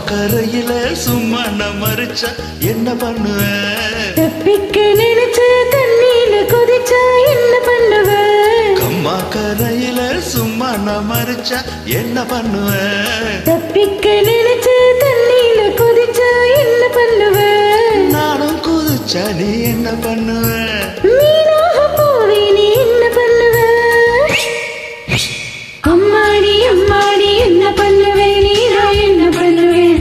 கரையில சும்மா நான் மறிச்சா என்ன பண்ணுவேன்? தப்பிக்க நினைச்ச தண்ணியில கொதிச்சா என்ன பண்ணுவேன்? கம்மா கரையில சும்மா நான் மறிச்சா என்ன பண்ணுவேன்? தப்பிக்க நினைச்ச தண்ணியில கொதிச்சா என்ன பண்ணுவேன்? நானும் குதிச்சா நீ என்ன பண்ணுவேன்? மீனாக போவே நீ என்ன பண்ணுவேன்? அம்மாடி அம்மாடி என்ன பண்ணுவேன்? நீதான் என்ன பண்ணுவேன்?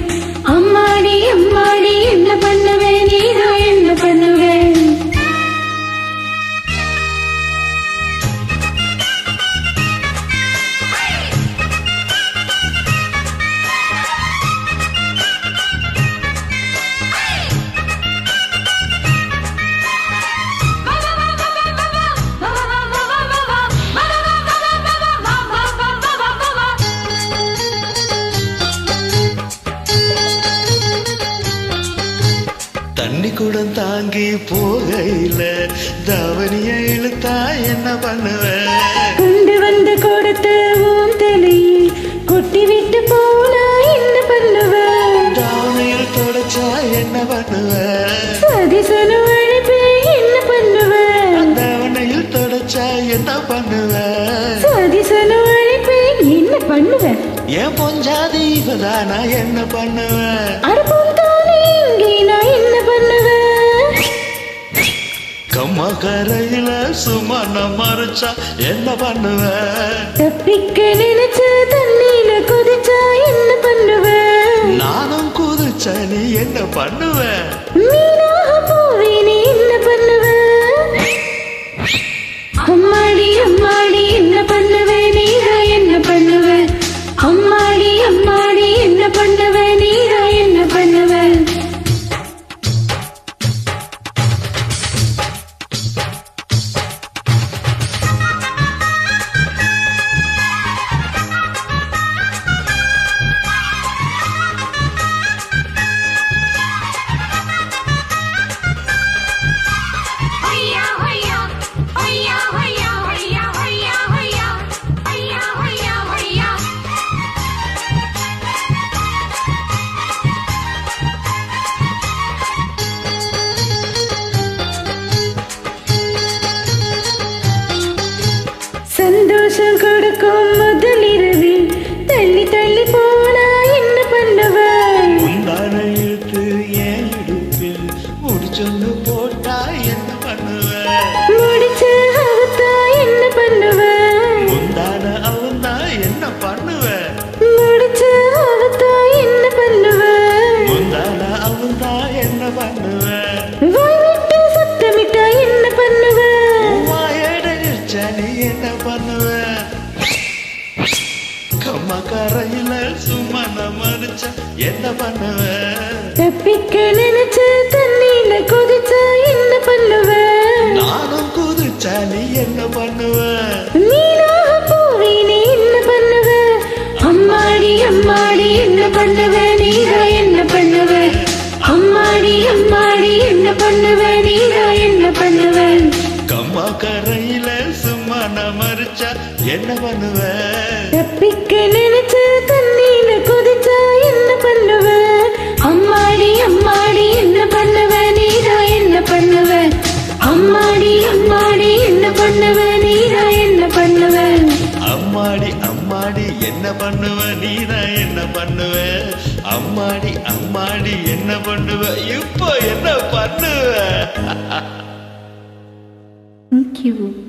அம்மாடி அம்மாடி என்ன பண்ணுவேன்? நீதான் என்ன பண்ணுவேன்? தண்ணி கூட தாங்கி போகையில தவனிய இழுத்தா என்ன பண்ணுவேன்? கொண்டு வந்து கொடுத்து உன் தலையில் கொட்டி விட்டு போனா என்ன பண்ணுவேன்? தாவணியில் தொடச்சா என்ன பண்ணுவேன்? சதிசனு அழைப்பு என்ன பண்ணுவேன்? தாவணியில் தொடச்சா என்ன பண்ணுவேன்? சதிசனு அழைப்பு என்ன பண்ணுவேன்? என் பொஞ்சாதி இவதானா என்ன பண்ணுவேன்? அறுபந்தானே இங்கே நான் என்ன பண்ணுவேன்? கம்மா கரையில சும்மா நான் மறைச்சா என்ன பண்ணுவேன்? தப்பிக்க நினைச்ச தண்ணியில கொதிச்சா என்ன பண்ணுவேன்? நானும் குதிச்சா நீ என்ன பண்ணுவேன்? மீனாக போவே நீ என்ன பண்ணுவேன்? அம்மாடி அம்மாடி என்ன பண்ணுவேன்? நீதான் என்ன பண்ணுவேன்? அம்மாடி அம்மாடி என்ன பண்ணுவேன்? நீதான் என்ன பண்ணுவேன்? சந்தோஷம் கொடுக்கும் முதலிரவில் தள்ளி தள்ளி போனா என்ன பண்ணுவேன்? முந்தான இழுத்து ஏன் இடுப்பில் முடிச்சொன்னு போட்டா என்ன பண்ணுவேன்? முடிச்சு அவுத்தா என்ன பண்ணுவேன்? முந்தான அவன்தா என்ன பண்ணுவேன்? முடிச்சு அவுத்தா என்ன பண்ணுவேன்? முந்தான அவன்தா என்ன பண்ணுவேன்? வாய் விட்டு சத்தமிட்டா என்ன பண்ணுவேன்? வாயடிச்சா நீ என்ன பண்ணுவேன்? கம்மா கரையில சும்மா நான் மறிச்சா என்ன பண்ணுவேன்? தப்பிக்க நினைச்ச தண்ணியில கொதிச்சா என்ன பண்ணுவேன்? நானும் குதிச்சா நீ என்ன பண்ணுவேன்? மீனாக போவே நீ என்ன பண்ணுவேன்? அம்மாடி அம்மாடி என்ன பண்ணுவேன்? நீதான் என்ன பண்ணுவேன்? அம்மாடி அம்மாடி என்ன பண்ணுவேன்? நீதான் என்ன பண்ணுவேன்? கம்மா கரையில சும்மா நான் மறிச்சா என்ன பண்ணுவேன்? தப்பிக்க நினைச்ச தண்ணியில கொதிச்சா என்ன பண்ணுவேன்? அம்மாடி அம்மாடி என்ன பண்ணுவேன்? நீதான் என்ன பண்ணுவேன்? அம்மாடி அம்மாடி என்ன பண்ணுவேன்? நீதான் என்ன பண்ணுவேன்? அம்மாடி அம்மாடி என்ன பண்ணுவ? நீதான் என்ன பண்ணுவ? அம்மாடி அம்மாடி என்ன பண்ணுவ? இப்போ என்ன பண்ணுவ? Thank you.